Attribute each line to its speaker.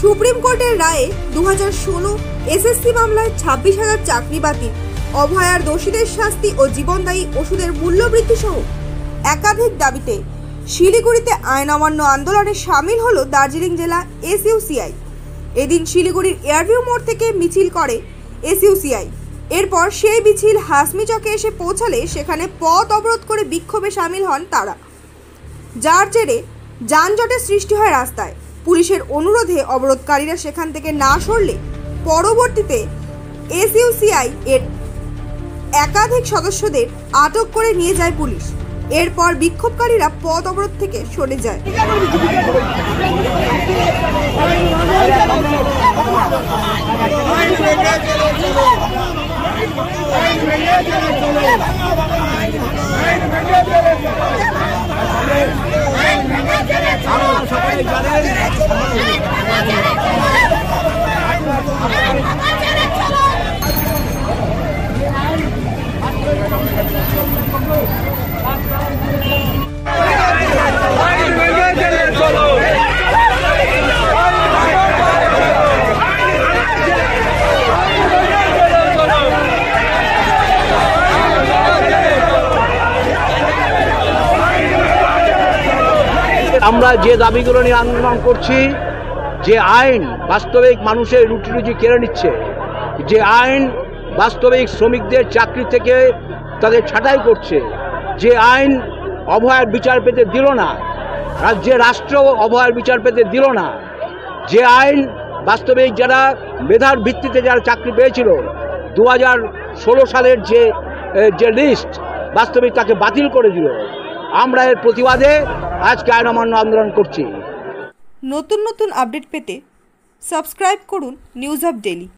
Speaker 1: Supreme কোর্টের রায়ে 2016 SSC মামলায় 26,000 চাকরি বাতিল, অভয়ার দোষীদের শাস্তি ও জীবনদায়ী ওষুধের মূল্য বৃদ্ধি সহ একাধিক দাবিতে শিলিগুড়িতে আইন অমান্য আন্দোলনে সামিল হলো দার্জিলিং জেলা এসইউসিআই। এদিন শিলিগুড়ির এয়ারভিউ মোড় থেকে মিছিল করে এসইউসিআই। এরপর সেই মিছিল হাসমি চকে এসে পৌঁছালে সেখানে পথ অবরোধ করে বিক্ষোভে সামিল হন তারা, যার জেরে যানজটের সৃষ্টি হয় রাস্তায়। পুলিশের অনুরোধে অবরোধকারীরা সেখান থেকে না সরলে পরবর্তীতে এসইউসিআই এর একাধিক সদস্যদের আটক করে নিয়ে যায় পুলিশ। এরপর বিক্ষোভকারীরা পথ অবরোধ থেকে সরে যায়।
Speaker 2: আমরা যে দাবিগুলো নিয়ে আন্দোলন করছি, যে আইন বাস্তবিক মানুষের রুটি রুজি কেড়ে নিচ্ছে, যে আইন বাস্তবিক শ্রমিকদের চাকরি থেকে তাদের ছাঁটাই করছে, যে আইন অভয়ার বিচার পেতে দিল না, রাষ্ট্র অভয়ার বিচার পেতে দিল না, যে আইন বাস্তবিক যারা মেধার ভিত্তিতে যারা চাকরি পেয়েছিল 2016 সালের যে লিস্ট বাস্তবিক তাকে বাতিল করে দিল। আমরা এর প্রতিবাদে আজকে আইন অমান্য আন্দোলন করছি।
Speaker 1: নতুন নতুন আপডেট পেতে সাবস্ক্রাইব করুন নিউজ হাব ডেইলি।